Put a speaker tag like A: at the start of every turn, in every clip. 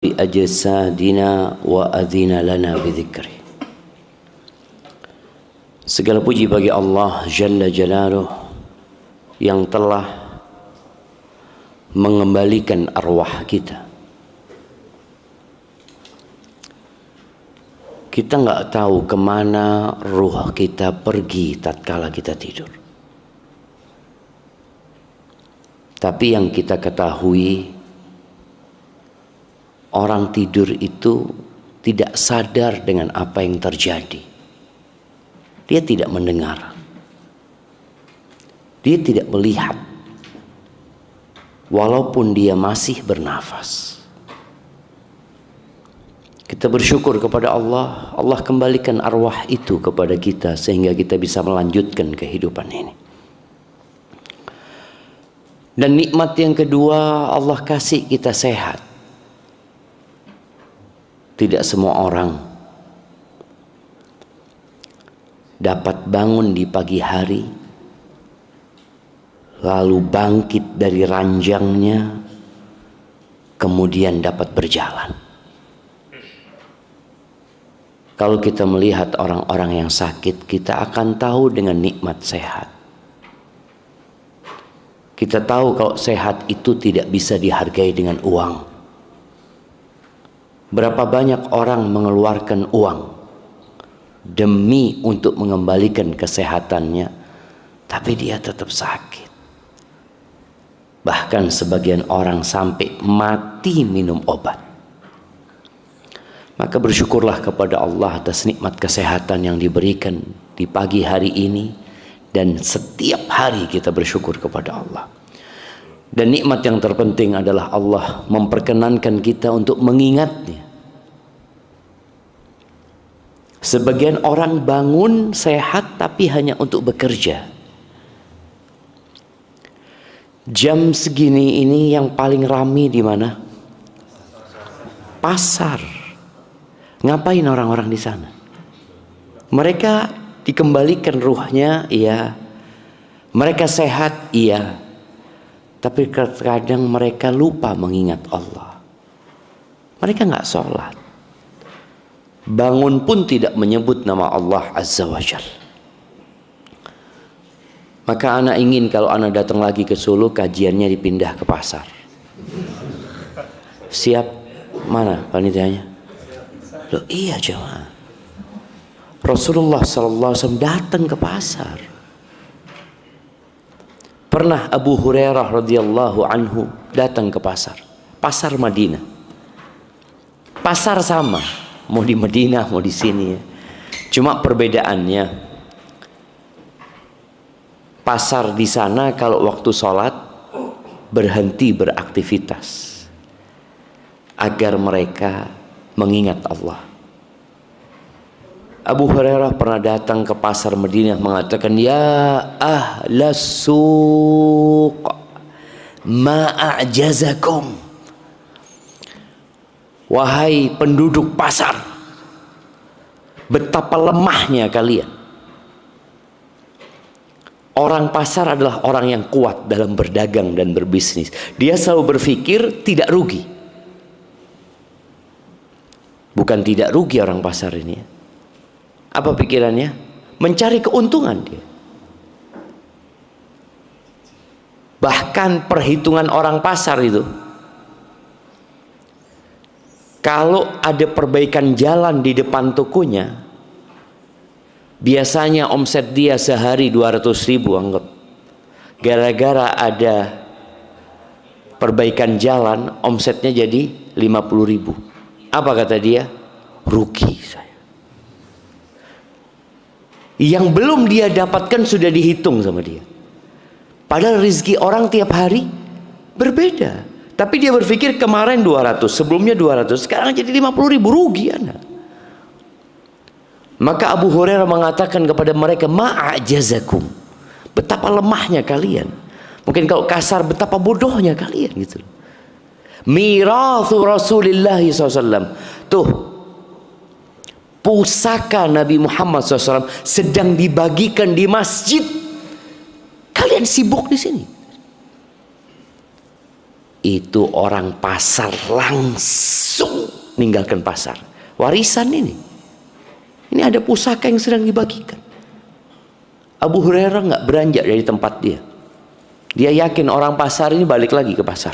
A: ajsadina wa adzina lana bidzikri. Segala puji bagi Allah Jalla Jalaluh yang telah mengembalikan arwah kita. Kita nggak tahu kemana ruh kita pergi tatkala kita tidur. Tapi yang kita ketahui, orang tidur itu tidak sadar dengan apa yang terjadi. Dia tidak mendengar. Dia tidak melihat. Walaupun dia masih bernafas. Kita bersyukur kepada Allah. Allah kembalikan arwah itu kepada kita sehingga kita bisa melanjutkan kehidupan ini. Dan nikmat yang kedua, Allah kasih kita sehat. Tidak semua orang dapat bangun di pagi hari, lalu bangkit dari ranjangnya, kemudian dapat berjalan. Kalau kita melihat orang-orang yang sakit, kita akan tahu dengan nikmat sehat. Kita tahu kalau sehat itu tidak bisa dihargai dengan uang. Berapa banyak orang mengeluarkan uang demi untuk mengembalikan kesehatannya, tapi dia tetap sakit. Bahkan sebagian orang sampai mati minum obat. Maka bersyukurlah kepada Allah atas nikmat kesehatan yang diberikan di pagi hari ini, dan setiap hari kita bersyukur kepada Allah. Dan nikmat yang terpenting adalah Allah memperkenankan kita untuk mengingatnya. Sebagian orang bangun sehat tapi hanya untuk bekerja. Jam segini ini yang paling ramai di mana? Pasar. Ngapain orang-orang di sana? Mereka dikembalikan ruhnya, iya. Mereka sehat, iya. Tapi kadang mereka lupa mengingat Allah. Mereka nggak sholat. Bangun pun tidak menyebut nama Allah Azza wa Jal. Maka anak ingin kalau anak datang lagi ke Solo, kajiannya dipindah ke pasar. Siap? Mana panitianya? Loh iya jemaah. Rasulullah SAW datang ke pasar. Pernah Abu Hurairah radhiyallahu anhu datang ke pasar. Pasar Madinah. Pasar sama. Mau di Madinah, mau di sini ya. Cuma perbedaannya, pasar di sana kalau waktu sholat berhenti beraktivitas agar mereka mengingat Allah. Abu Hurairah pernah datang ke pasar Madinah mengatakan, ya ahlas suq ma a'jazakum. Wahai penduduk pasar, betapa lemahnya kalian. Orang pasar adalah orang yang kuat dalam berdagang dan berbisnis. Dia selalu berpikir tidak rugi. Bukan tidak rugi orang pasar ini. Apa pikirannya? Mencari keuntungan dia. Bahkan perhitungan orang pasar itu, kalau ada perbaikan jalan di depan tokonya, biasanya omset dia sehari 200.000 anggap. Gara-gara ada perbaikan jalan, omsetnya jadi 50.000. Apa kata dia? Rugi saya. Yang belum dia dapatkan sudah dihitung sama dia. Padahal rezeki orang tiap hari berbeda. Tapi dia berpikir kemarin 200, sebelumnya 200, sekarang jadi 50.000, rugi anak. Maka Abu Hurairah mengatakan kepada mereka, ma'ajazakum. Betapa lemahnya kalian. Mungkin kalau kasar, betapa bodohnya kalian gitu. Mirathu Rasulullah SAW. Tuh, pusaka Nabi Muhammad SAW sedang dibagikan di masjid. Kalian sibuk di sini. itu orang pasar langsung meninggalkan pasar. Warisan ini ada pusaka yang sedang dibagikan. Abu Hurairah nggak beranjak dari tempat dia. Dia yakin orang pasar ini balik lagi ke pasar.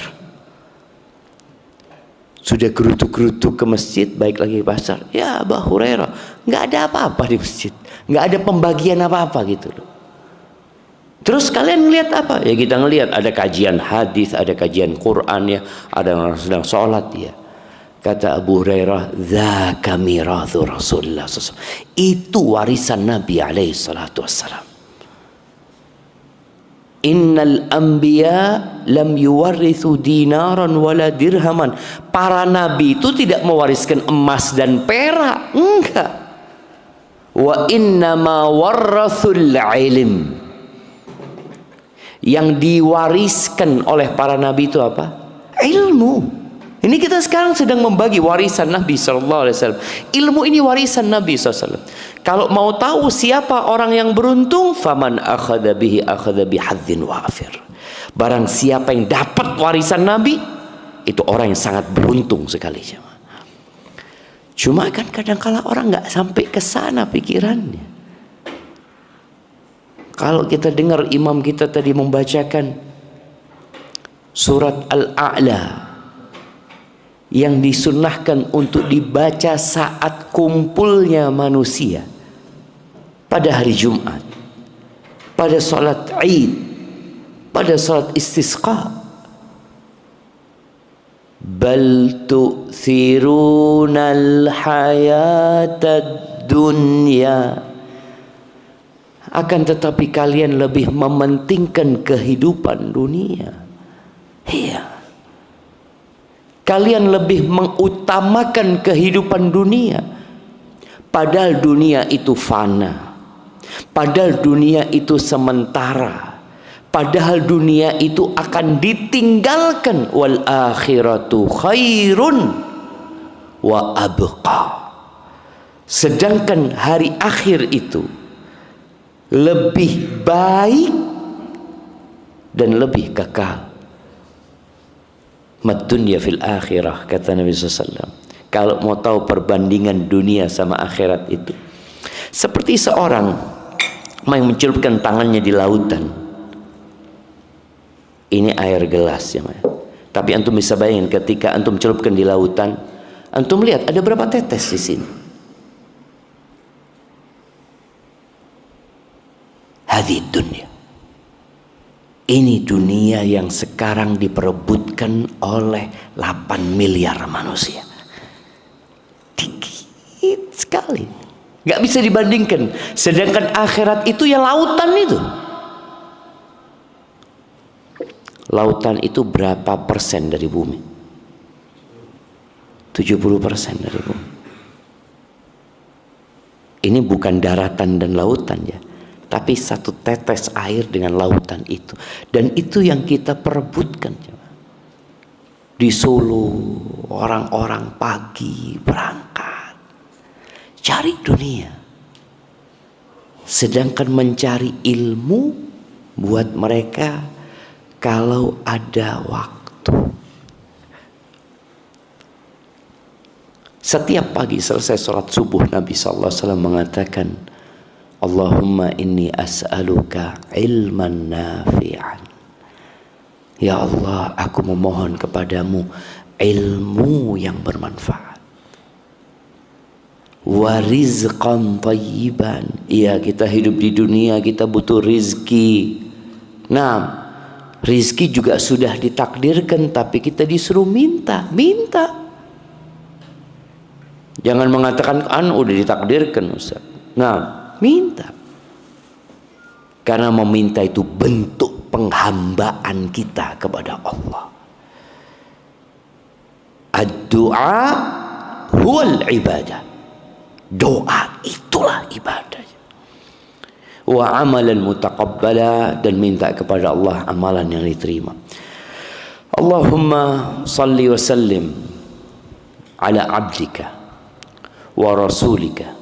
A: Sudah gerutuk-gerutuk ke masjid, balik lagi ke pasar. Ya Abu Hurairah, nggak ada apa-apa di masjid, nggak ada pembagian apa-apa gitu loh. Terus kalian ngelihat apa? Ya kita ngelihat ada kajian hadis, ada kajian Quran ya, ada orang sedang sholat ya. Kata Abu Hurairah, "Dzaka mirathu Rasulullah SAW." Itu warisan Nabi alaihi salatu wassalam. Innal anbiya lam yuwarithu dinaran wala dirhaman. Para nabi itu tidak mewariskan emas dan perak, enggak. Wa innama warrathul ilm. Yang diwariskan oleh para nabi itu apa? Ilmu. Ini kita sekarang sedang membagi warisan Nabi SAW. Ilmu ini warisan Nabi SAW. Kalau mau tahu siapa orang yang beruntung, faman akhadha bihi akhadha bihadzin wafir. Barang siapa yang dapat warisan Nabi, itu orang yang sangat beruntung sekali. Cuma kan kadang-kala orang nggak sampai ke sana pikirannya. Kalau kita dengar imam kita tadi membacakan surat Al-A'la yang disunnahkan untuk dibaca saat kumpulnya manusia pada hari Jumat, pada salat Id, pada salat istisqa. Bal tu'thirunal hayatad dunya. Akan tetapi kalian lebih mementingkan kehidupan dunia. Iya. Kalian lebih mengutamakan kehidupan dunia. Padahal dunia itu fana. Padahal dunia itu sementara. Padahal dunia itu akan ditinggalkan. Wal akhiratu khairun wa abqa. Sedangkan hari akhir itu lebih baik dan lebih kekal. Mad dunya fil akhirah, kata Nabi SAW. Kalau mau tahu perbandingan dunia sama akhirat itu, seperti seorang yang mencelupkan tangannya di lautan. Ini air gelas ya, tapi antum bisa bayangin ketika antum celupkan di lautan, antum lihat ada berapa tetes di sini. Hadhihi dunya. Ini dunia yang sekarang diperebutkan oleh 8 miliar manusia. Dikit sekali, nggak bisa dibandingkan. Sedangkan akhirat itu ya lautan itu. Lautan itu berapa persen dari bumi? 70% dari bumi. Ini bukan daratan dan lautan ya, tapi satu tetes air dengan lautan itu. Dan itu yang kita perebutkan. Di Solo orang-orang pagi berangkat cari dunia, sedangkan mencari ilmu buat mereka kalau ada waktu. Setiap pagi selesai sholat subuh, Nabi SAW mengatakan, Allahumma inni as'aluka ilman nafi'an. Ya Allah, aku memohon kepadamu ilmu yang bermanfaat. Wa rizqan thayyiban. Iya, kita hidup di dunia, kita butuh rizki. Nah, rizki juga sudah ditakdirkan, tapi kita disuruh minta. Jangan mengatakan udah ditakdirkan Ustaz. Nah, minta. Karena meminta itu bentuk penghambaan kita kepada Allah. Ad-du'a huwal ibadah. Doa itulah ibadah. Wa amalan mutaqabbala, dan minta kepada Allah amalan yang diterima. Allahumma salli wa sallim ala abdika wa rasulika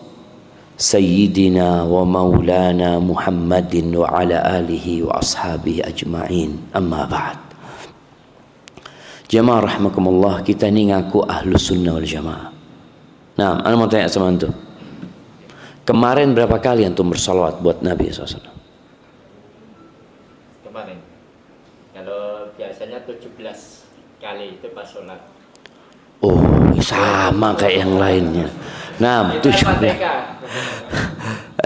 A: Sayyidina wa maulana Muhammadin wa ala alihi wa ashabihi ajma'in. Amma ba'd. Jamaah rahimakumullah, kita ini ngaku ahlu sunnah wal jamaah. Nah, ana mau tanya sama antum. Kemarin berapa kali antum bersalawat buat Nabi SAW?
B: Kemarin, kalau biasanya 17 kali itu pas sholat.
A: Oh, sama kayak yang lainnya. Nah, 17.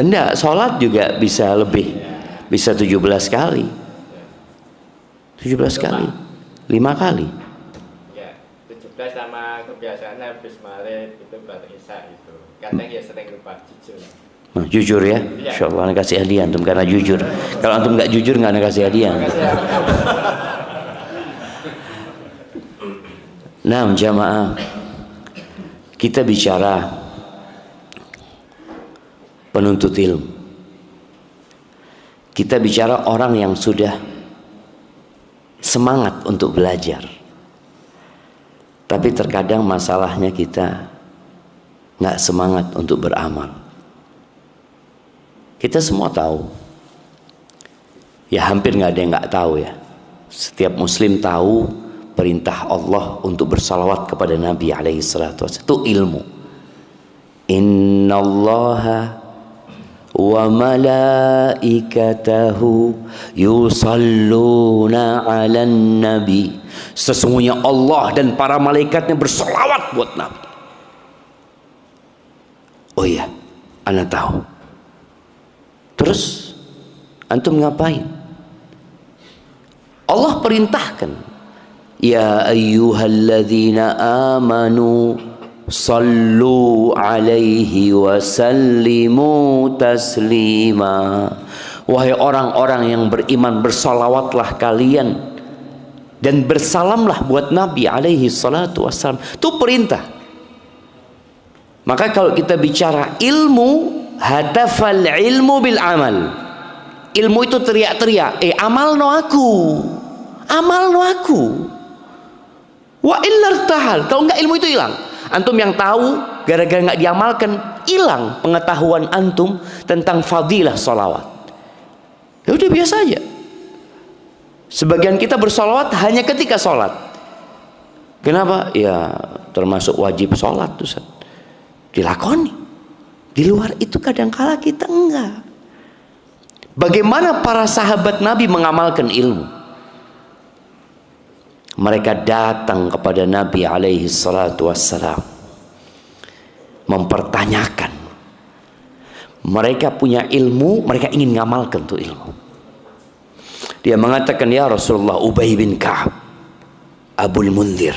A: Enggak, sholat juga bisa lebih. Bisa 17 kali. 17 kali. 5 kali.
B: Ya, 17 sama kebiasaannya habis maghrib itu baru isya itu. Kadang ya sering lupa jujur.
A: Nah, jujur ya, insya Allah anak kasih hadiah antum karena jujur. Kalau antum nggak jujur nggak anak kasih hadiah. Nah, jamaah, kita bicara penuntut ilmu. Kita bicara orang yang sudah semangat untuk belajar. Tapi terkadang masalahnya kita nggak semangat untuk beramal. Kita semua tahu, ya hampir nggak ada yang nggak tahu ya. Setiap muslim tahu perintah Allah untuk bersalawat kepada Nabi alaihi salatu wasallam itu ilmu. Innallaha wa malaikatahu yusalluna 'alan nabi. Sesungguhnya Allah dan para malaikatnya bersalawat buat Nabi. Oh iya, ana tahu. Terus antum ngapain? Allah perintahkan, ya ayyuhalladzina amanu sallu alaihi wa sallimu taslima. Wahai orang-orang yang beriman, bersalawatlah kalian dan bersalamlah buat Nabi alaihi salatu wassalam. Itu perintah. Maka kalau kita bicara ilmu, hatafal ilmu bil amal. Ilmu itu teriak-teriak, amal no aku, amal no aku. Wa illar tahal. Kalau enggak ilmu itu hilang. Antum yang tahu gara-gara enggak diamalkan, hilang pengetahuan antum tentang fadilah salawat. Ya udah biasa aja. Sebagian kita bersalawat hanya ketika sholat. Kenapa? Ya termasuk wajib sholat tuh, dilakoni. Di luar itu kadangkala kita enggak. Bagaimana para sahabat Nabi mengamalkan ilmu? Mereka datang kepada Nabi alaihi salatu wassalam, mempertanyakan. Mereka punya ilmu, mereka ingin ngamalkan tuh ilmu. Dia mengatakan, ya Rasulullah, Ubay bin Ka'ab, Abul Munzir.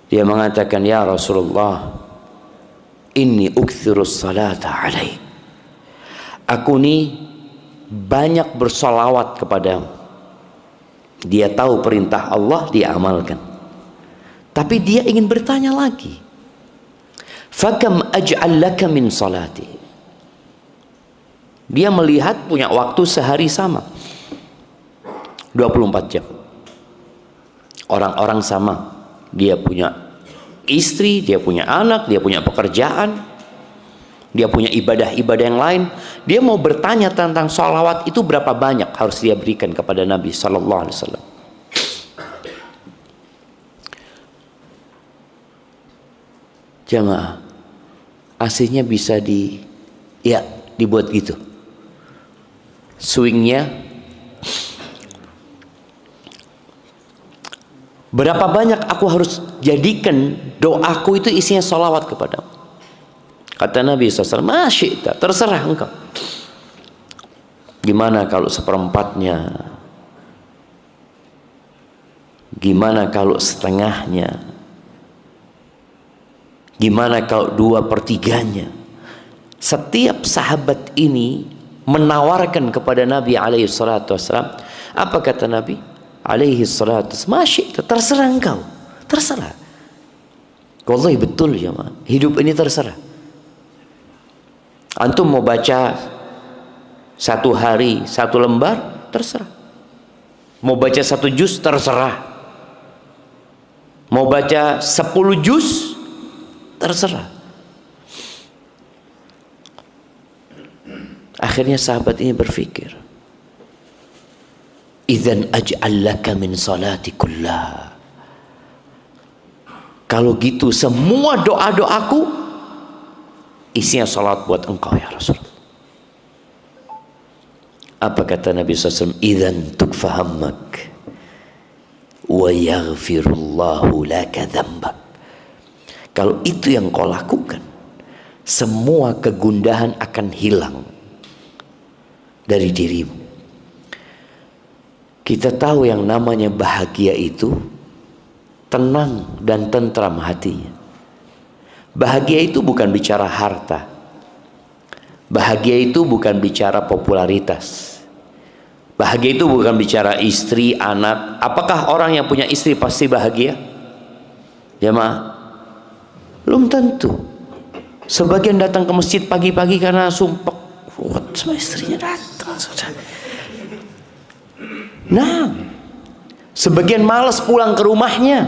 A: Dia mengatakan, ya Rasulullah, inni ukthirus salata alaik. Aku ni banyak bersalawat kepadamu. Dia tahu perintah Allah, dia amalkan. Tapi dia ingin bertanya lagi. Fakam aj'al laka min salati. Dia melihat punya waktu sehari sama 24 jam. Orang-orang sama. Dia punya istri, dia punya anak, dia punya pekerjaan, dia punya ibadah-ibadah yang lain. Dia mau bertanya tentang sholawat itu berapa banyak harus dia berikan kepada Nabi Sallallahu Alaihi Wasallam. Jamaah, aslinya bisa dibuat gitu. Swingnya berapa banyak aku harus jadikan doaku itu isinya sholawat kepadamu. Kata Nabi SAW, masyita, terserah engkau. Gimana kalau seperempatnya? Gimana kalau setengahnya? Gimana kalau 2/3-nya? Setiap sahabat ini menawarkan kepada Nabi SAW. Apa kata Nabi SAW? Masyita, terserah engkau. Terserah. Wallahi betul ya, hidup ini terserah. Antum mau baca 1 hari 1 lembar, terserah. Mau baca 1 juz, terserah. Mau baca 10 juz, terserah. Akhirnya sahabat ini berpikir, Idzan aj'al laka min salati kullah. Kalau gitu semua doa-doaku isinya salat buat engkau ya Rasul. Apa kata Nabi SAW? Idzan tukfa hammak wa yaghfirullahu laka dzambak. Kalau itu yang kau lakukan, semua kegundahan akan hilang dari dirimu. Kita tahu yang namanya bahagia itu tenang dan tentram hatinya. Bahagia itu bukan bicara harta. Bahagia itu bukan bicara popularitas. Bahagia itu bukan bicara istri, anak. Apakah orang yang punya istri pasti bahagia? Jemaah, belum tentu. Sebagian datang ke masjid pagi-pagi karena sumpah kuat sama istrinya datang. Nah, sebagian malas pulang ke rumahnya.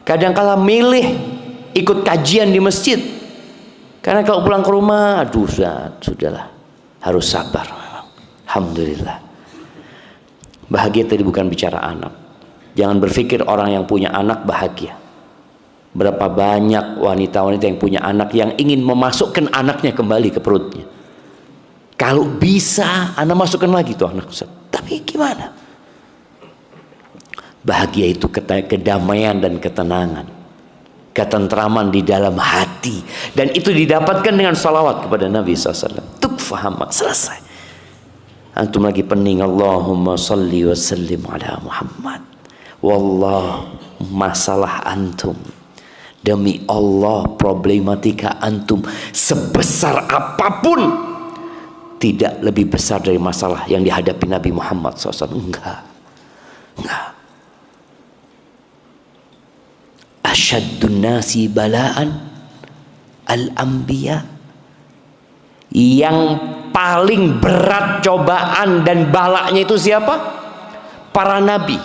A: Kadang-kala milih ikut kajian di masjid. Karena kalau pulang ke rumah, aduh sudahlah, harus sabar memang. Alhamdulillah. Bahagia tadi bukan bicara anak. Jangan berpikir orang yang punya anak bahagia. Berapa banyak wanita-wanita yang punya anak yang ingin memasukkan anaknya kembali ke perutnya. Kalau bisa, anak masukkan lagi tuh anak. Tapi gimana? Bahagia itu kedamaian dan ketenangan, ketentraman di dalam hati, dan itu didapatkan dengan salawat kepada Nabi SAW. Tukfaham, selesai. Antum lagi pening, Allahumma salli wa sallim ala Muhammad. Wallah, masalah antum, demi Allah, problematika antum sebesar apapun tidak lebih besar dari masalah yang dihadapi Nabi Muhammad SAW. Enggak. Asyaddun nasi bala'an al-anbiya. Yang paling berat cobaan dan balaknya itu siapa? Para nabi.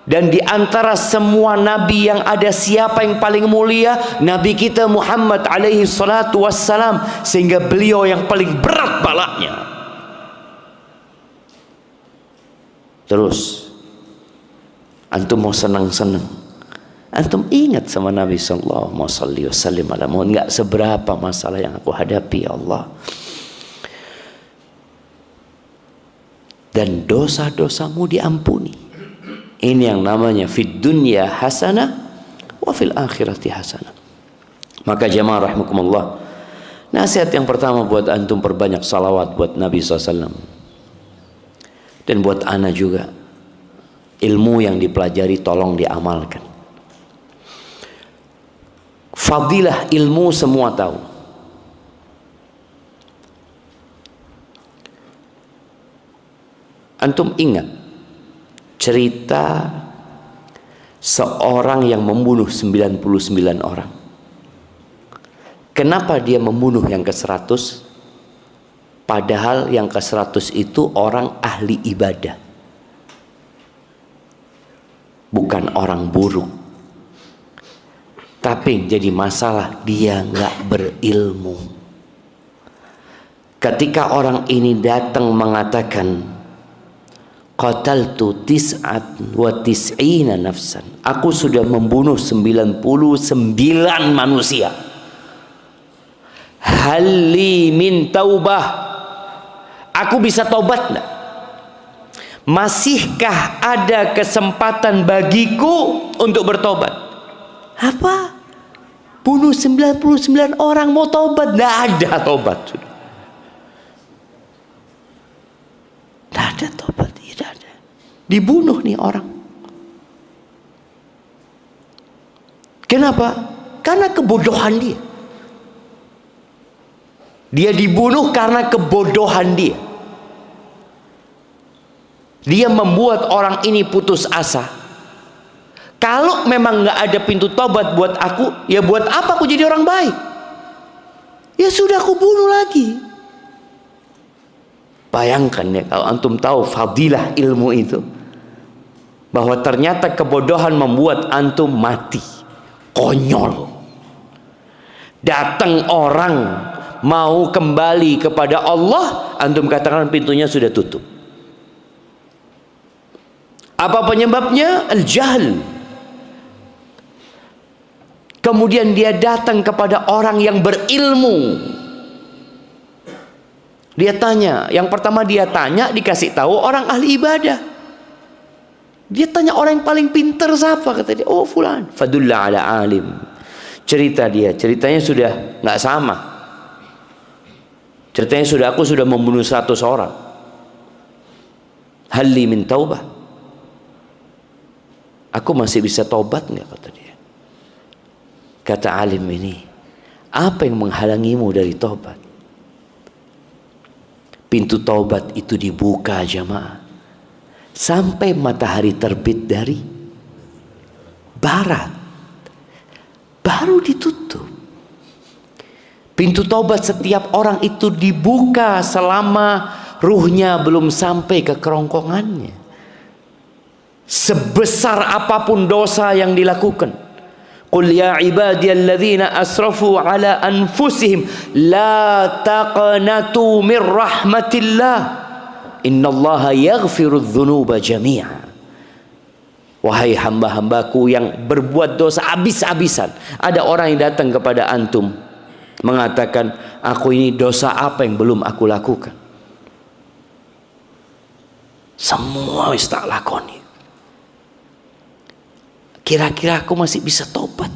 A: Dan di antara semua nabi yang ada, siapa yang paling mulia? Nabi kita Muhammad alaihi salatu wassalam. Sehingga beliau yang paling berat balaknya. Terus antum mau senang-senang, antum ingat sama Nabi sallallahu alaihi wasallam. Enggak seberapa masalah yang aku hadapi ya Allah. Dan dosa-dosamu diampuni. Ini yang namanya fid dunya hasanah wa fil akhirati hasanah. Maka jamaah rahimakumullah, nasihat yang pertama buat antum, perbanyak salawat buat Nabi SAW. Dan buat ana juga, ilmu yang dipelajari tolong diamalkan. Fadilah ilmu semua tahu. Antum ingat cerita seorang yang membunuh 99 orang. Kenapa dia membunuh yang ke-100? Padahal yang ke-100 itu orang ahli ibadah, bukan orang buruk. Tapi jadi masalah, dia nggak berilmu. Ketika orang ini datang mengatakan, qataltu tis'at wa tis'ina nafsan, aku sudah membunuh 99 manusia. Halli min taubah, aku bisa tobat enggak? Masihkah ada kesempatan bagiku untuk bertobat? Apa? Bunuh 99 orang mau tobat? Enggak ada tobat sudah. Enggak ada tobat. Dibunuh nih orang. Kenapa? Karena kebodohan dia. Dia dibunuh karena kebodohan dia. Dia membuat orang ini putus asa. Kalau memang nggak ada pintu tobat buat aku, ya buat apa aku jadi orang baik? Ya sudah, aku bunuh lagi. Bayangkan ya, kalau antum tahu fadilah ilmu itu, bahwa ternyata kebodohan membuat antum mati. Konyol. Datang orang mau kembali kepada Allah, antum katakan pintunya sudah tutup. Apa penyebabnya? Al-jahl. Kemudian dia datang kepada orang yang berilmu. Dia tanya, yang pertama dia tanya, dikasih tahu orang ahli ibadah. Dia tanya orang yang paling pintar siapa, kata dia. Oh fulan. Fadulla ala alim. Cerita dia, ceritanya sudah nggak sama. Ceritanya aku sudah membunuh 100 orang. Halli min taubah. Aku masih bisa taubat nggak, kata dia. Kata alim ini, apa yang menghalangimu dari taubat? Pintu taubat itu dibuka jamaah sampai matahari terbit dari barat, baru ditutup. Pintu taubat setiap orang itu dibuka selama ruhnya belum sampai ke kerongkongannya. Sebesar apapun dosa yang dilakukan. Qul ya ibadiyalladzina asrafu ala anfusihim la taqnatu min rahmatillah innallaha yaghfirudz dzunuba jami'a. Wahai hamba-hambaku yang berbuat dosa habis-habisan. Ada orang yang datang kepada antum mengatakan, aku ini dosa apa yang belum aku lakukan? Semua wis tak lakoni. Kira-kira aku masih bisa tobat?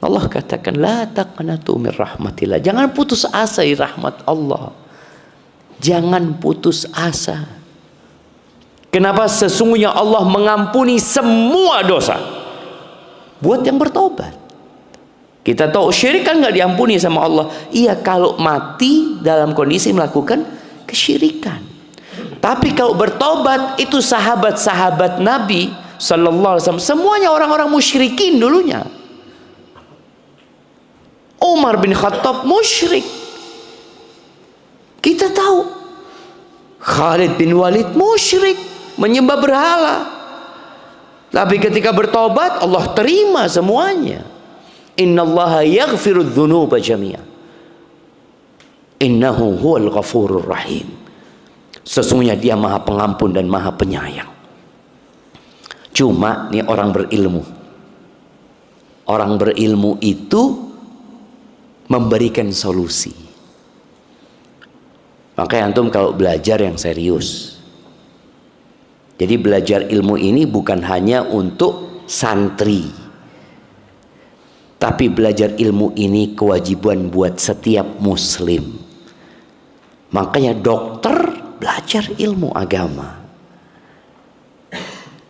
A: Allah katakan, la taqnatu min rahmatillah. Jangan putus asa dari rahmat Allah. Jangan putus asa. Kenapa? Sesungguhnya Allah mengampuni semua dosa buat yang bertobat. Kita tahu syirik kan nggak diampuni sama Allah. Iya, kalau mati dalam kondisi melakukan kesyirikan. Tapi kalau bertobat, itu sahabat-sahabat Nabi Sallallahu Alaihi Wasallam semuanya orang-orang musyrikin dulunya. Umar bin Khattab musyrik, kita tahu. Khalid bin Walid musyrik, menyembah berhala. Tapi ketika bertobat, Allah terima semuanya. Innallaha yaghfirudz dzunuba jami'a innahu huwal ghafurur rahim. Sesungguhnya dia maha pengampun dan maha penyayang. Cuma nih orang berilmu. Orang berilmu itu memberikan solusi. Makanya antum kalau belajar yang serius. Jadi belajar ilmu ini bukan hanya untuk santri. Tapi belajar ilmu ini kewajiban buat setiap muslim. Makanya dokter belajar ilmu agama.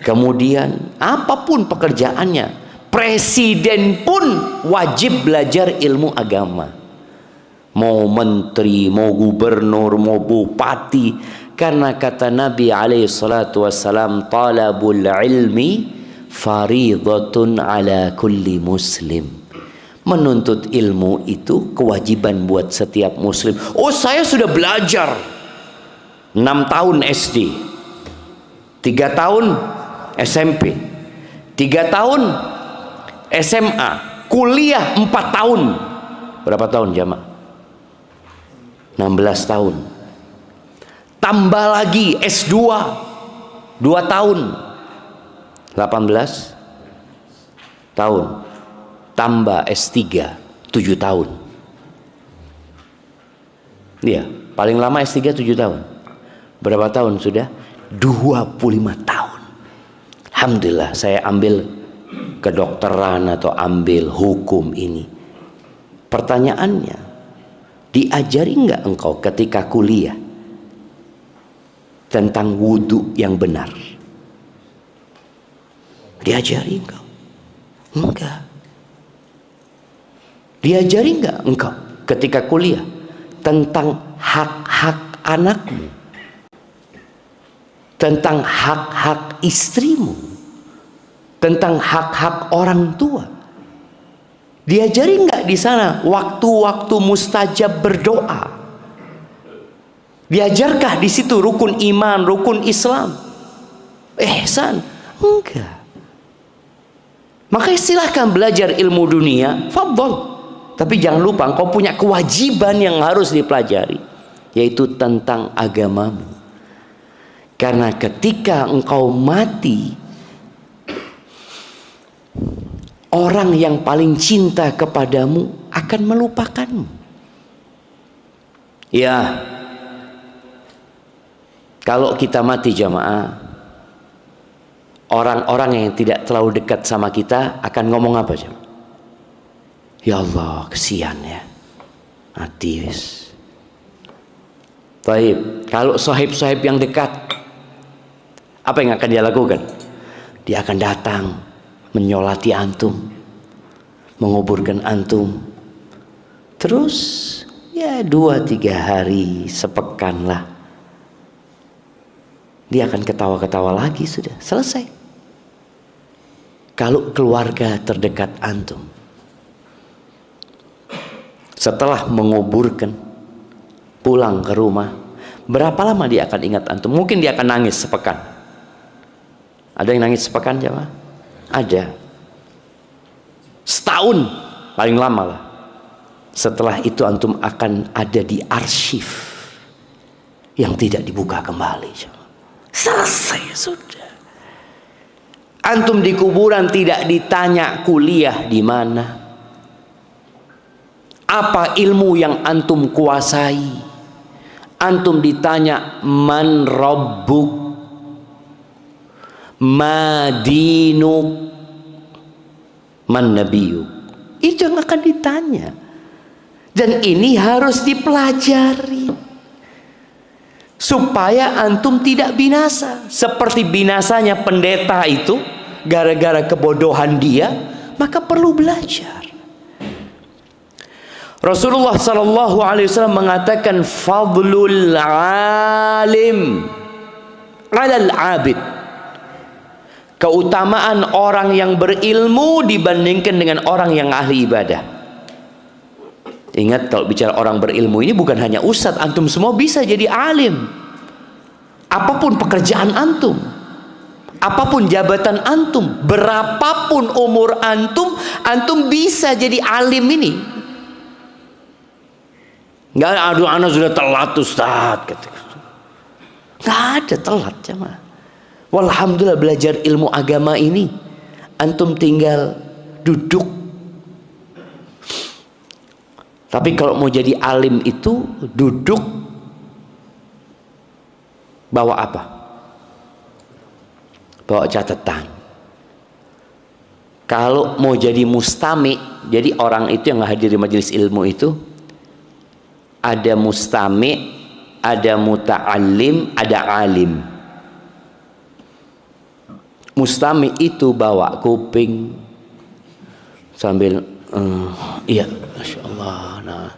A: Kemudian apapun pekerjaannya, presiden pun wajib belajar ilmu agama. Mau menteri, mau gubernur, mau bupati. Karena kata Nabi SAW, talabul ilmi faridatun ala kulli muslim. Menuntut ilmu itu kewajiban buat setiap muslim. Oh, saya sudah belajar 6 tahun SD, 3 tahun SMP, 3 tahun SMA, kuliah 4 tahun. Berapa tahun jamaah? 16 tahun. Tambah lagi S2 2 tahun, 18 tahun. Tambah S3 7 tahun. Iya, paling lama S3 7 tahun. Berapa tahun sudah? 25 tahun. Alhamdulillah saya ambil kedokteran atau ambil hukum ini. Pertanyaannya, diajari nggak engkau ketika kuliah tentang wudhu yang benar? Diajari engkau? Enggak. Diajari enggak engkau ketika kuliah tentang hak-hak anakmu, tentang hak-hak istrimu, tentang hak-hak orang tua? Diajari enggak di sana waktu-waktu mustajab berdoa? Diajarkah di situ rukun iman, rukun Islam, ihsan? Enggak. Makanya silahkan belajar ilmu dunia, fadhol. Tapi jangan lupa engkau punya kewajiban yang harus dipelajari, yaitu tentang agamamu. Karena ketika engkau mati, orang yang paling cinta kepadamu akan melupakanmu. Ya, kalau kita mati jamaah, orang-orang yang tidak terlalu dekat sama kita akan ngomong apa jemaah? Ya Allah, kesian ya, mati wis. Baik, kalau sahib-sahib yang dekat, apa yang akan dia lakukan? Dia akan datang menyolati antum, menguburkan antum. Terus ya 2-3 hari, sepekan lah, dia akan ketawa-ketawa lagi, sudah selesai. Kalau keluarga terdekat antum setelah menguburkan, pulang ke rumah, berapa lama dia akan ingat antum? Mungkin dia akan nangis sepekan. Ada yang nangis sepekan jemaah? Ada. Setahun paling lama lah. Setelah itu antum akan ada di arsip yang tidak dibuka kembali jemaah. Selesai sudah. Antum di kuburan tidak ditanya kuliah di mana, apa ilmu yang antum kuasai. Antum ditanya man rabbuk, ma dinuk, man nabiyuk. Itu yang akan ditanya. Dan ini harus dipelajari supaya antum tidak binasa. Seperti binasanya pendeta itu gara-gara kebodohan dia, maka perlu belajar. Rasulullah sallallahu alaihi wasallam mengatakan fadlul alim 'alal 'abid. Keutamaan orang yang berilmu dibandingkan dengan orang yang ahli ibadah. Ingat, kalau bicara orang berilmu ini bukan hanya ustadz, antum semua bisa jadi alim. Apapun pekerjaan antum, apapun jabatan antum, berapapun umur antum, antum bisa jadi alim ini. Nggak ada, aduh anak sudah telat ustaz, nggak ada telat jemaah. Walhamdulillah belajar ilmu agama ini, antum tinggal duduk. Tapi kalau mau jadi alim itu duduk, bawa apa? Bawa catatan. Kalau mau jadi mustami, jadi orang itu yang hadiri majelis ilmu itu, ada mustami, ada muta'allim, ada alim. Mustami itu bawa kuping sambil iya, masya Allah, nah,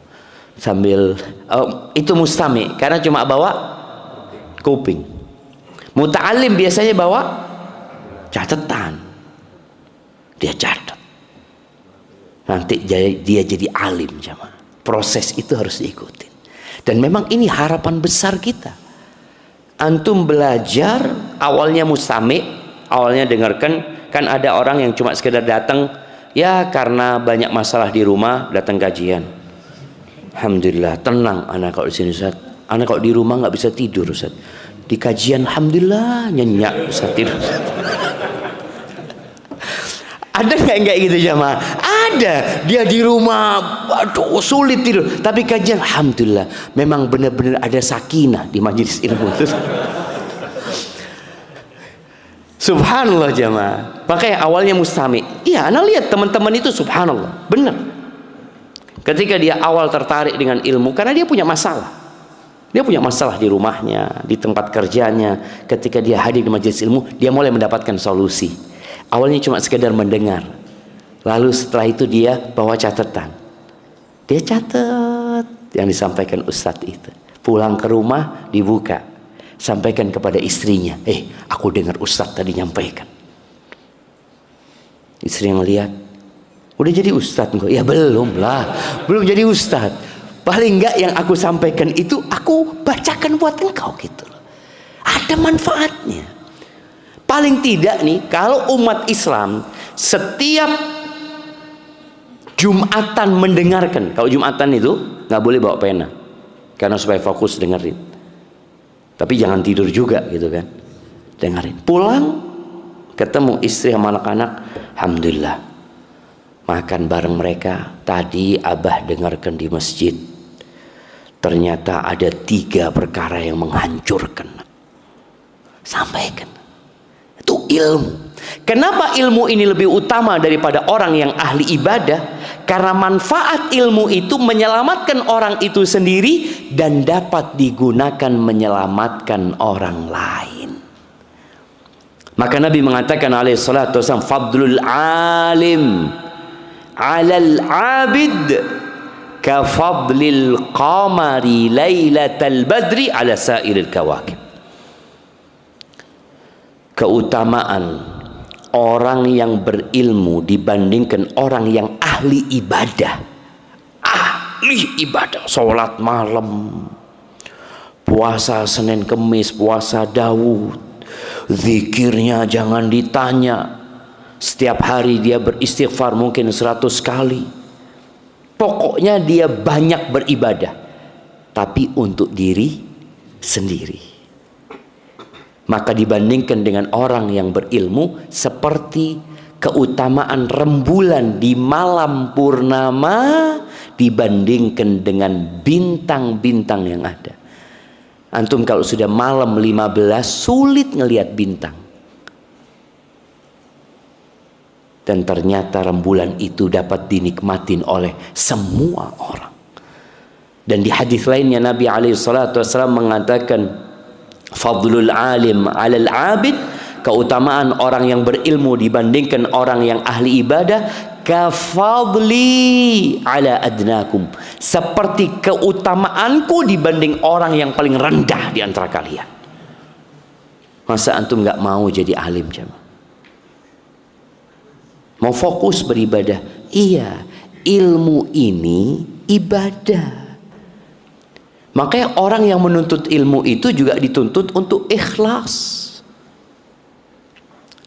A: sambil itu mustami karena cuma bawa kuping. Muta'allim biasanya bawa catatan, dia catat, nanti dia jadi alim jamaah. Proses itu harus diikuti. Dan memang ini harapan besar kita. Antum belajar, awalnya mustami, awalnya dengarkan. Kan ada orang yang cuma sekedar datang, ya karena banyak masalah di rumah, datang kajian. Alhamdulillah, tenang anak kalau di sini Ustaz. Anak kalau di rumah nggak bisa tidur Ustaz. Di kajian alhamdulillah nyenyak Ustaz tidur. Ada nggak kayak gitu jamaah? Ada. Dia di rumah, aduh sulit tidur. Tapi kajian, alhamdulillah, memang benar-benar ada sakinah di majelis ilmu itu. Subhanallah jamaah. Makanya awalnya mustami. Iya, anak lihat teman-teman itu subhanallah, benar. Ketika dia awal tertarik dengan ilmu, karena dia punya masalah. Dia punya masalah di rumahnya, di tempat kerjanya. Ketika dia hadir di majelis ilmu, dia mulai mendapatkan solusi. Awalnya cuma sekedar mendengar, lalu setelah itu dia bawa catatan, dia catat yang disampaikan ustadz itu, pulang ke rumah dibuka, sampaikan kepada istrinya, aku dengar ustadz tadi nyampaikan. Istri yang lihat, udah jadi ustadz enggak? Ya belum lah, belum jadi ustadz. Paling enggak yang aku sampaikan itu aku bacakan buat engkau gitu loh. Ada manfaatnya. Paling tidak nih, kalau umat Islam setiap Jumatan mendengarkan. Kalau Jumatan itu nggak boleh bawa pena, karena supaya fokus dengerin. Tapi jangan tidur juga gitu kan. Dengerin. Pulang ketemu istri sama anak-anak, alhamdulillah. Makan bareng mereka. Tadi abah dengarkan di masjid, ternyata ada 3 perkara yang menghancurkan. Sampaikan. Itu ilmu. Kenapa ilmu ini lebih utama daripada orang yang ahli ibadah? Karena manfaat ilmu itu menyelamatkan orang itu sendiri dan dapat digunakan menyelamatkan orang lain. Maka Nabi mengatakan alaihi salatu wasallam, fadlul alim 'alal 'abid ka fadlil qamari lailatal badri 'ala sairil kawakib. Keutamaan orang yang berilmu dibandingkan orang yang ahli ibadah. Ahli ibadah, sholat malam, puasa Senin Kemis, puasa Daud, zikirnya jangan ditanya. Setiap hari dia beristighfar mungkin 100 kali. Pokoknya dia banyak beribadah, tapi untuk diri sendiri. Maka dibandingkan dengan orang yang berilmu, seperti keutamaan rembulan di malam purnama dibandingkan dengan bintang-bintang yang ada. Antum kalau sudah malam 15 sulit ngelihat bintang. Dan ternyata rembulan itu dapat dinikmatin oleh semua orang. Dan di hadis lainnya Nabi SAW mengatakan, fadlul alim 'alal 'abid, keutamaan orang yang berilmu dibandingkan orang yang ahli ibadah, kafadli 'ala adnakum, seperti keutamaanku dibanding orang yang paling rendah di antara kalian. Masa antum nggak mau jadi alim jemaah? Mau fokus beribadah? Iya, ilmu ini ibadah. Makanya orang yang menuntut ilmu itu juga dituntut untuk ikhlas.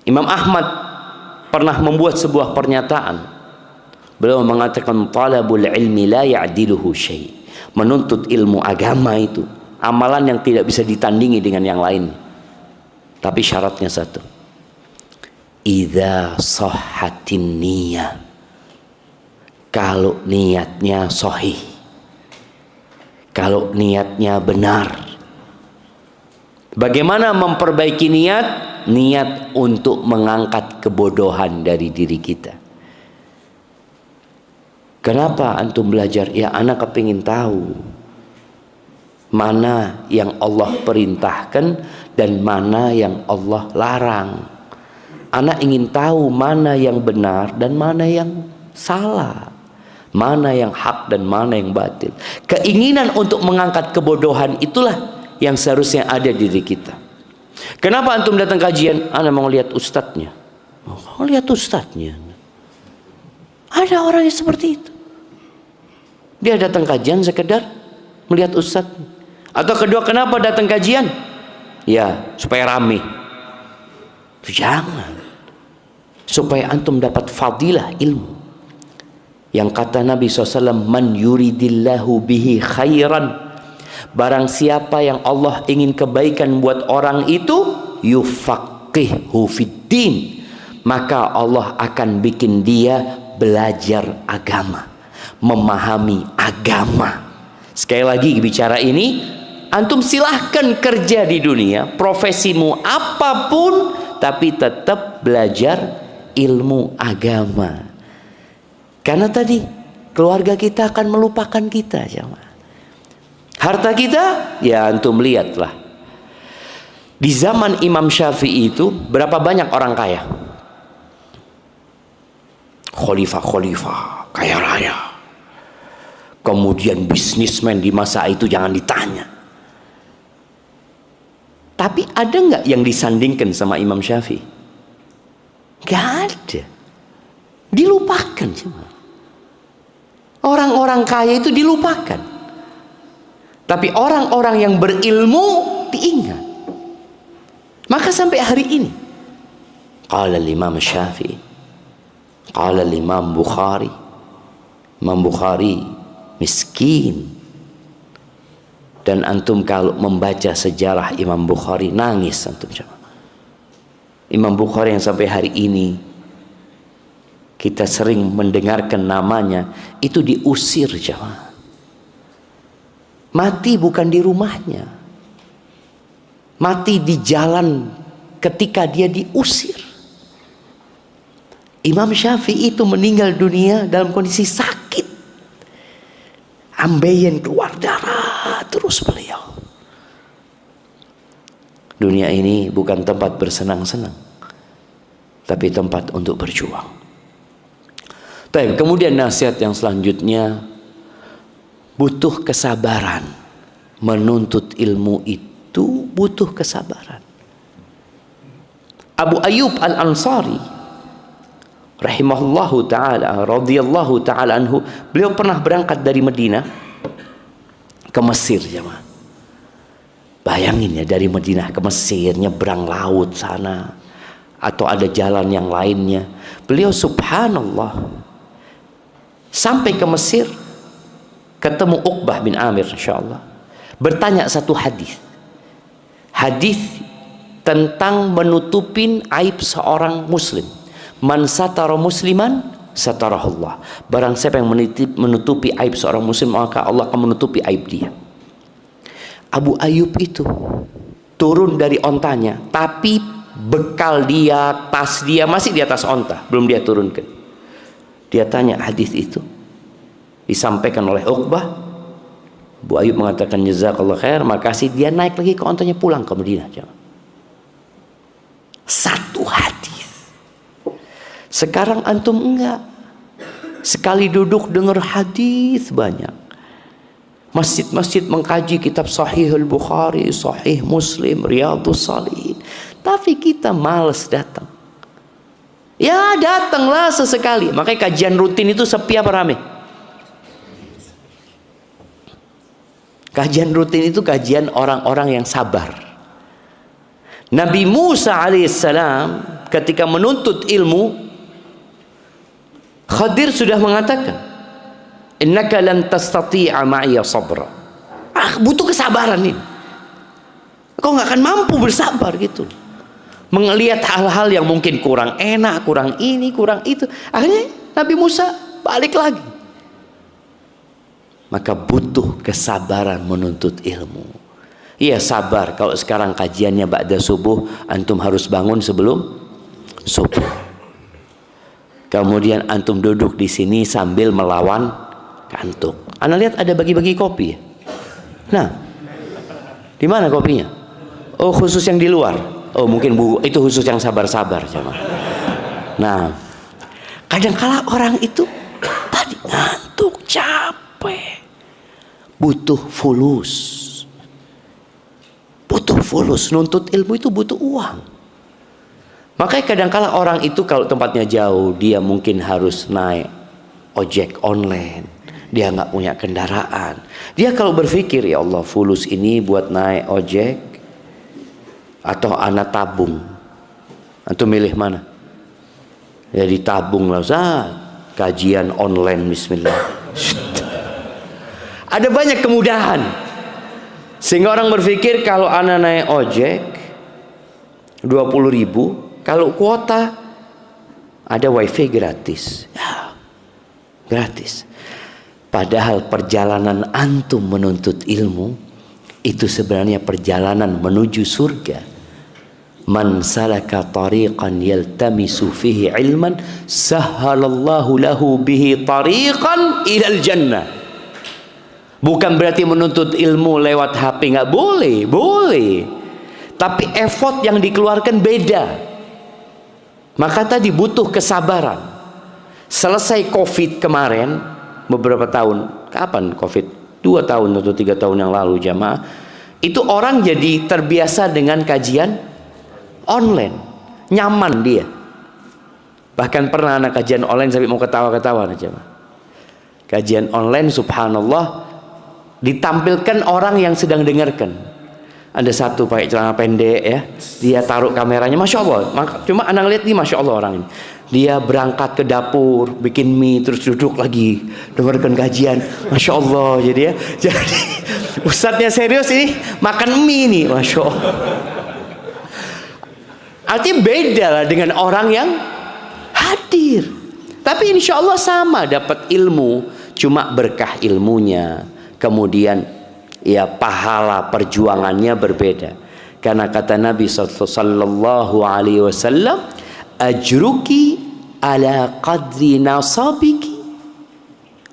A: Imam Ahmad pernah membuat sebuah pernyataan. Beliau mengatakan, talabul ilmi la ya'diluhu syai'. Menuntut ilmu agama itu amalan yang tidak bisa ditandingi dengan yang lain. Tapi syaratnya satu. Idza sahhatin niyah. Kalau niatnya sahih. Kalau niatnya benar. Bagaimana memperbaiki niat? Niat untuk mengangkat kebodohan dari diri kita. Kenapa antum belajar? Ya, anak kepingin tahu mana yang Allah perintahkan dan mana yang Allah larang. Anak ingin tahu mana yang benar dan mana yang salah, mana yang hak dan mana yang batil. Keinginan untuk mengangkat kebodohan itulah yang seharusnya ada di diri kita. Kenapa antum datang kajian? Anda mau lihat ustadznya. Mau lihat ustadznya. Ada orang yang seperti itu. Dia datang kajian sekedar melihat ustadznya. Atau kedua, kenapa datang kajian? Ya, supaya rame. Jangan. Supaya antum dapat fadilah ilmu. Yang kata Nabi SAW, man yuridillahu bihi khairan, barang siapa yang Allah ingin kebaikan buat orang itu, yufaqihu fiddin, maka Allah akan bikin dia belajar agama, memahami agama. Sekali lagi bicara ini, antum silahkan kerja di dunia, profesimu apapun, tapi tetap belajar ilmu agama. Karena tadi keluarga kita akan melupakan kita, jemaah. Harta kita, ya antum lihatlah. Di zaman Imam Syafi'i itu berapa banyak orang kaya? Khalifah-khalifah, kaya raya. Kemudian bisnismen di masa itu jangan ditanya. Tapi ada nggak yang disandingkan sama Imam Syafi'i? Gak ada. Dilupakan cuma. Orang-orang kaya itu dilupakan. Tapi orang-orang yang berilmu diingat. Maka sampai hari ini, qala Imam Syafi'i, qala Imam Bukhari, Imam Bukhari miskin, Dan antum kalau membaca sejarah Imam Bukhari nangis antum jemaah. Imam Bukhari yang sampai hari ini kita sering mendengarkan namanya, itu diusir jemaah. Mati bukan di rumahnya, mati di jalan ketika dia diusir. Imam Syafi'i itu meninggal dunia dalam kondisi sakit, ambeien keluar darah terus beliau. Dunia ini bukan tempat bersenang-senang, tapi tempat untuk berjuang. Baik, kemudian nasihat yang selanjutnya, butuh kesabaran. Menuntut ilmu itu butuh kesabaran. Abu Ayyub Al-Ansari rahimahullahu ta'ala, radhiyallahu ta'ala anhu, beliau pernah berangkat dari Madinah ke Mesir jemaah. Bayangin ya, dari Madinah ke Mesir, nyebrang laut sana, atau ada jalan yang lainnya. Beliau subhanallah sampai ke Mesir, ketemu Uqbah bin Amir insyaallah, bertanya satu hadis tentang menutupin aib seorang muslim. Man satara musliman satarahullah. Barang siapa yang menutupi aib seorang muslim, maka Allah akan menutupi aib dia. Abu Ayyub itu turun dari ontanya, tapi bekal dia, tas dia masih di atas onta, belum dia turunkan. Dia tanya hadis itu, disampaikan oleh Uqbah. Abu Ayyub mengatakan jazakallah khair, makasih. Dia naik lagi ke ontanya, pulang ke Madinah. Satu hadis. Sekarang antum enggak, sekali duduk dengar hadis banyak. Masjid-masjid mengkaji kitab Sahih Al-Bukhari, Sahih Muslim, Riyadhus Shalihin, tapi kita malas datang. Ya datanglah sesekali. Makanya kajian rutin itu sepi apa rame? Kajian rutin itu kajian orang-orang yang sabar. Nabi Musa alaihissalam ketika menuntut ilmu, Khadir sudah mengatakan, innaka lan tastati'a ma'iya sabra. Butuh kesabaran ini. Kau nggak akan mampu bersabar gitu. Melihat hal-hal yang mungkin kurang enak, kurang ini, kurang itu. Akhirnya Nabi Musa balik lagi. Maka butuh kesabaran menuntut ilmu. Iya sabar, kalau sekarang kajiannya ba'da subuh, antum harus bangun sebelum subuh. Kemudian antum duduk di sini sambil melawan kantuk. Anda lihat ada bagi-bagi kopi ya? Nah, di mana kopinya? Oh khusus yang di luar. Oh mungkin itu khusus yang sabar-sabar. Nah, kadang-kala orang itu tadi ngantuk, capek, butuh fulus. Butuh fulus, nuntut ilmu itu butuh uang. Makanya kadang-kala orang itu kalau tempatnya jauh, dia mungkin harus naik ojek online. Dia nggak punya kendaraan. Dia kalau berpikir, ya Allah fulus ini buat naik ojek atau anak tabung. Antum milih mana? Ya ditabung lah, kajian online bismillah. Ada banyak kemudahan. Sehingga orang berpikir kalau anak naik ojek 20.000, kalau kuota ada wifi gratis, ya, gratis. Padahal perjalanan antum menuntut ilmu itu sebenarnya perjalanan menuju surga. Man salaka tariqan yaltamisu fihi ilman sahhalallahu lahu bihi tariqan ilal jannah. Bukan berarti menuntut ilmu lewat HP, nggak boleh, boleh. Tapi effort yang dikeluarkan beda. Maka tadi butuh kesabaran. Selesai COVID kemarin, beberapa tahun, kapan COVID? 2 tahun atau 3 tahun yang lalu jamaah. Itu orang jadi terbiasa dengan kajian online. Nyaman dia. Bahkan pernah anak kajian online sampai mau ketawa-ketawa jamaah. Kajian online subhanallah ditampilkan orang yang sedang dengarkan. Ada satu pakai celana pendek ya, dia taruh kameranya, masya Allah. Cuma anak lihat nih, masya Allah orang ini. Dia berangkat ke dapur, bikin mie, terus duduk lagi, dengarkan kajian, masya Allah. Jadi ya, jadi Ustadznya serius ini makan mie nih, masya Allah. Artinya beda lah dengan orang yang hadir. Tapi insya Allah sama dapat ilmu, cuma berkah ilmunya, kemudian ya pahala perjuangannya berbeda. Karena kata Nabi sallallahu alaihi wasallam, ajruki ala qadri nasabiki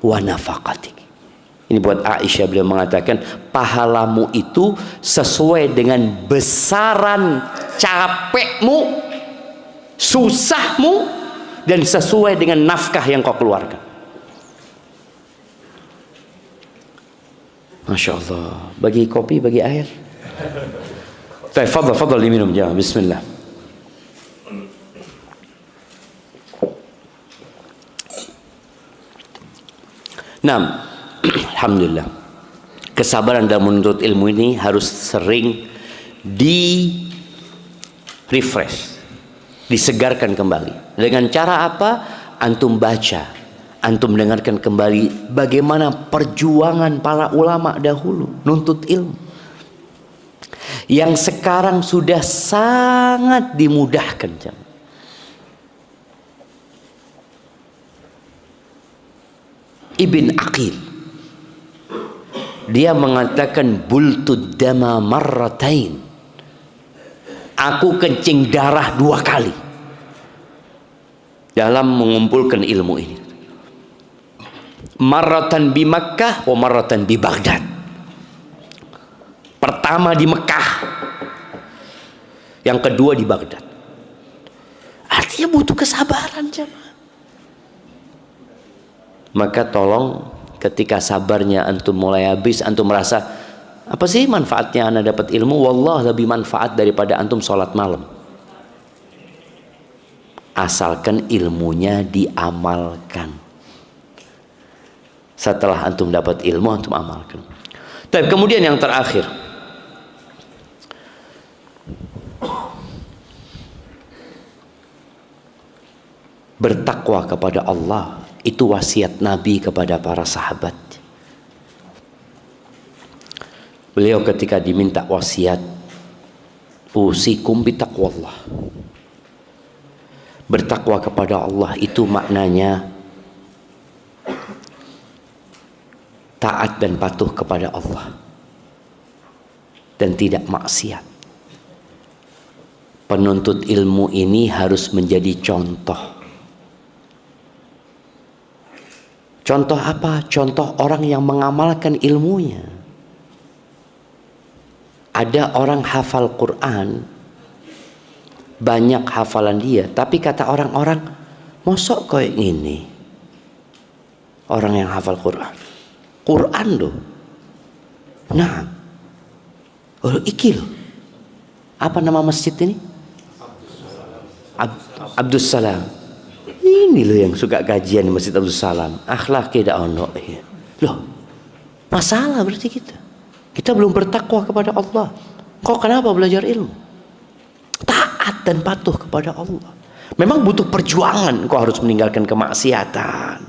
A: wa nafaqatiki. Ini buat Aisyah, beliau mengatakan pahalamu itu sesuai dengan besaran capekmu, susahmu, dan sesuai dengan nafkah yang kau keluarkan. Masya Allah. Bagi kopi, bagi air. Fadal diminum ya. Bismillah. Nah, alhamdulillah. Kesabaran dalam menuntut ilmu ini harus sering di refresh, disegarkan kembali. Dengan cara apa? Antum baca, antum dengarkan kembali bagaimana perjuangan para ulama dahulu nuntut ilmu, yang sekarang sudah sangat dimudahkan. Ibn Aqil, dia mengatakan bultud dama marratain, aku kencing darah 2 kali dalam mengumpulkan ilmu ini. Marratan bi Makkah wa marratan bi Baghdad. Pertama di Mekah, yang kedua di Baghdad. Artinya butuh kesabaran, jemaah. Maka tolong ketika sabarnya antum mulai habis, antum merasa apa sih manfaatnya anda dapat ilmu? Wallah lebih manfaat daripada antum sholat malam. Asalkan ilmunya diamalkan. Setelah antum dapat ilmu, antum amalkan. Tapi kemudian yang terakhir, bertakwa kepada Allah. Itu wasiat Nabi kepada para sahabat. Beliau ketika diminta wasiat, usikum bitaqwallah. Bertakwa kepada Allah itu maknanya taat dan patuh kepada Allah dan tidak maksiat. Penuntut ilmu ini harus menjadi contoh. Contoh apa? Contoh orang yang mengamalkan ilmunya. Ada orang hafal Quran, banyak hafalan dia, tapi kata orang-orang, mosok kayak ini orang yang hafal Quran loh. Nah, iki loh. Apa nama masjid ini? Abdus Salam. Ini loh yang suka kajian di Masjid Abdus Salam. Akhlak tidak ono. Loh, masalah berarti kita belum bertakwa kepada Allah. Kok kenapa belajar ilmu? Taat dan patuh kepada Allah. Memang butuh perjuangan. Kau harus meninggalkan kemaksiatan.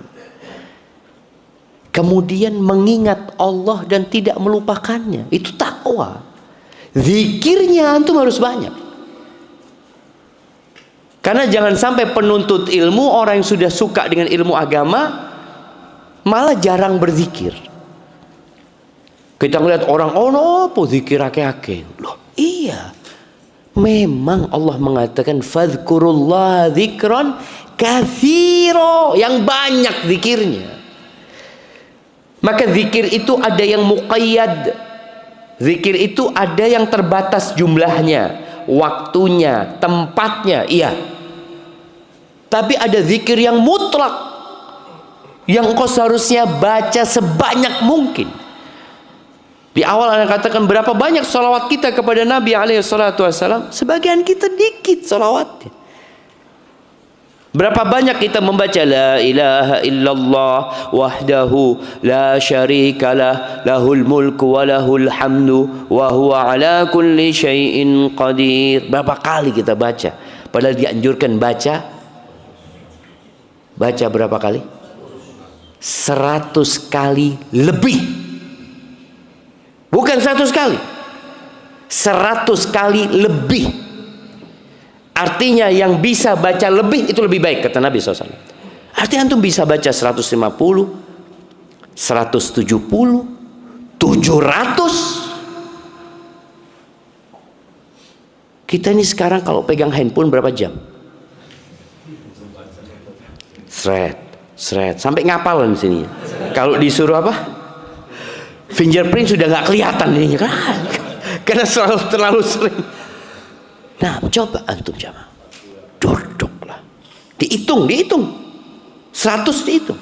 A: Kemudian mengingat Allah dan tidak melupakannya. Itu takwa. Zikirnya antum harus banyak. Karena jangan sampai penuntut ilmu, orang yang sudah suka dengan ilmu agama, malah jarang berzikir. Kita ngeliat orang, oh no, zikir ake-ake. Loh, iya. Memang Allah mengatakan, fadhkurullah dzikran katsira, yang banyak zikirnya. Maka zikir itu ada yang muqayyad. Zikir itu ada yang terbatas jumlahnya, waktunya, tempatnya, iya. Tapi ada zikir yang mutlak, yang kau seharusnya baca sebanyak mungkin. Di awal Anda katakan berapa banyak salawat kita kepada Nabi SAW. Sebagian kita dikit salawatnya. Berapa banyak kita membaca la ilaha illallah wahdahu la syarikalah lahul mulku wa lahul hamdu wa huwa ala kulli syai'in qadir. Berapa kali kita baca? Padahal dianjurkan baca berapa kali? 100 kali lebih. bukan 100 kali, 100 kali lebih. Artinya yang bisa baca lebih itu lebih baik, kata Nabi SAW. Artinya antum bisa baca 150, 170, 700. Kita ini sekarang kalau pegang handphone berapa jam? Seret, sampai ngapalan sini. Kalau disuruh apa? Fingerprint sudah nggak kelihatan ini kan? Karena terlalu sering. Nah, coba antum jamaah, duduklah, dihitung, 100 dihitung.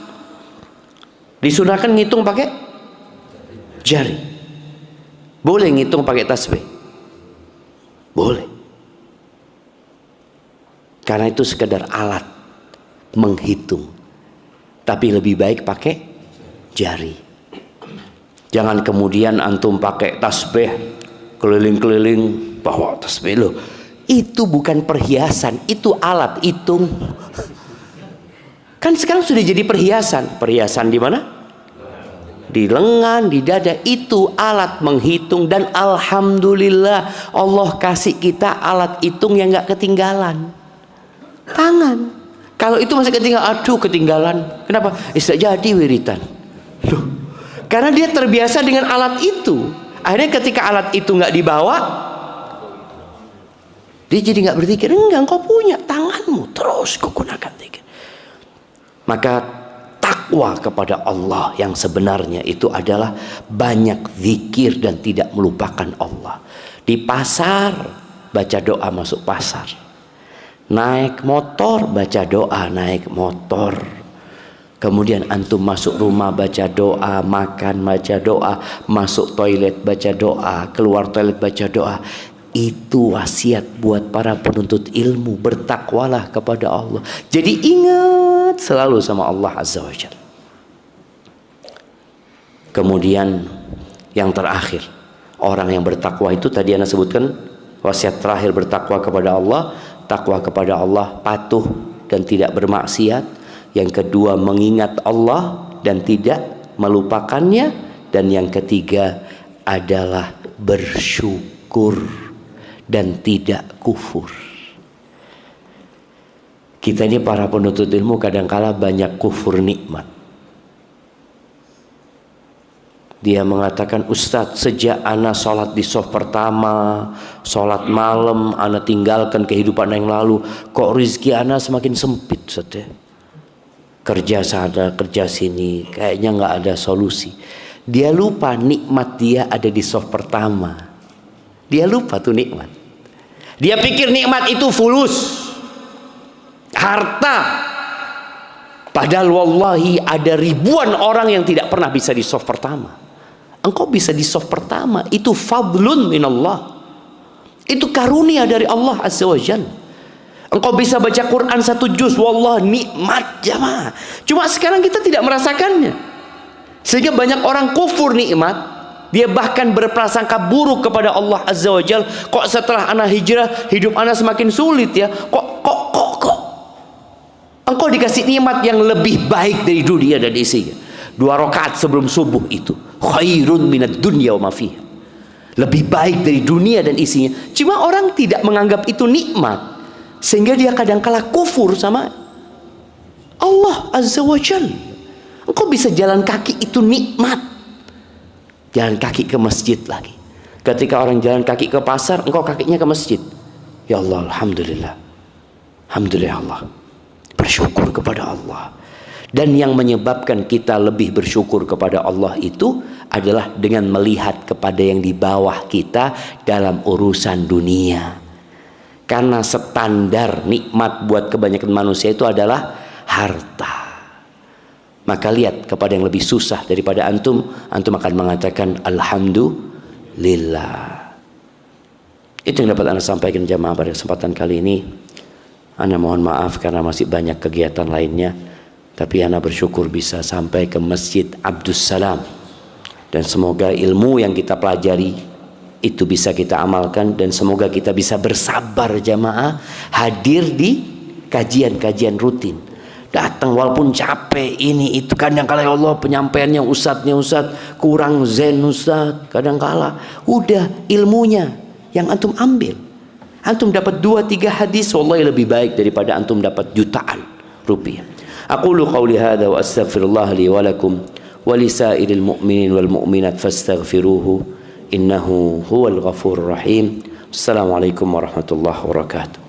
A: Disunahkan ngitung pakai jari. Boleh ngitung pakai tasbih, boleh. Karena itu sekedar alat menghitung. Tapi lebih baik pakai jari. Jangan kemudian antum pakai tasbih keliling-keliling bawa tasbih loh. Itu bukan perhiasan, itu alat hitung. Kan sekarang sudah jadi perhiasan. Perhiasan di mana? Di lengan, di dada. Itu alat menghitung. Dan alhamdulillah Allah kasih kita alat hitung yang gak ketinggalan. Tangan. Kalau itu masih ketinggalan, aduh ketinggalan. Kenapa? Tidak jadi wiritan. Loh, karena dia terbiasa dengan alat itu. Akhirnya ketika alat itu nggak dibawa, dia jadi nggak berpikir. Enggak, engkau punya tanganmu, terus kau gunakan. Maka takwa kepada Allah yang sebenarnya itu adalah banyak zikir dan tidak melupakan Allah. Di pasar baca doa masuk pasar. Naik motor baca doa naik motor. Kemudian antum masuk rumah baca doa, makan baca doa, masuk toilet baca doa, keluar toilet baca doa. Itu wasiat buat para penuntut ilmu, bertakwalah kepada Allah. Jadi ingat selalu sama Allah Azza wa Jalla. Kemudian yang terakhir, orang yang bertakwa itu tadi Anda sebutkan wasiat terakhir, bertakwa kepada Allah. Takwa kepada Allah, patuh dan tidak bermaksiat. Yang kedua, mengingat Allah dan tidak melupakannya. Dan yang ketiga adalah bersyukur dan tidak kufur. Kita ini para penuntut ilmu kadangkala banyak kufur nikmat. Dia mengatakan, Ustadz, sejak ana sholat di shaf pertama, sholat malam, ana tinggalkan kehidupan yang lalu, kok rizki ana semakin sempit, Ustadz ya? Kerja sana, kerja sini, kayaknya nggak ada solusi. Dia lupa nikmat dia ada di shaf pertama. Dia lupa tuh nikmat. Dia pikir nikmat itu fulus, harta. Padahal wallahi ada ribuan orang yang tidak pernah bisa di shaf pertama. Engkau bisa di shaf pertama, itu fadlun minallah. Itu karunia dari Allah Azza wa Jalla. Engkau bisa baca Quran 1 juz, wallah nikmat jamaah. Cuma sekarang kita tidak merasakannya. Sehingga banyak orang kufur nikmat. Dia bahkan berprasangka buruk kepada Allah Azza wa Jalla. Kok setelah anak hijrah hidup anak semakin sulit ya? Kok engkau dikasih nikmat yang lebih baik dari dunia dan isinya. 2 rakaat sebelum subuh itu khairun minad dunya wa ma fiha. Lebih baik dari dunia dan isinya. Cuma orang tidak menganggap itu nikmat, sehingga dia kadangkala kufur sama Allah Azza wa Jalla. Engkau bisa jalan kaki itu nikmat. Jalan kaki ke masjid lagi. Ketika orang jalan kaki ke pasar, engkau kakinya ke masjid. Ya Allah, alhamdulillah. Alhamdulillah Allah. Bersyukur kepada Allah. Dan yang menyebabkan kita lebih bersyukur kepada Allah itu adalah dengan melihat kepada yang di bawah kita dalam urusan dunia. Karena standar nikmat buat kebanyakan manusia itu adalah harta. Maka lihat kepada yang lebih susah daripada antum, antum akan mengatakan alhamdulillah. Itu yang dapat Anda sampaikan jamaah pada kesempatan kali ini. Anda mohon maaf karena masih banyak kegiatan lainnya. Tapi Ana bersyukur bisa sampai ke Masjid Abdus Salam. Dan semoga ilmu yang kita pelajari itu bisa kita amalkan. Dan semoga kita bisa bersabar jamaah hadir di kajian-kajian rutin. datang walaupun capek ini itu. Kadang-kala ya Allah penyampaiannya ustadznya kurang zen ustadz. Kadang-kala udah ilmunya yang antum ambil. Antum dapat 2-3 hadis wallahi lebih baik daripada antum dapat jutaan rupiah. Aqulu qawli hadza wa astaghfirullah li wa lakum wa li sa'iril mu'minin wal mu'minat fastaghfiruhu innahu huwal ghafurur rahim. Assalamualaikum warahmatullahi wabarakatuh.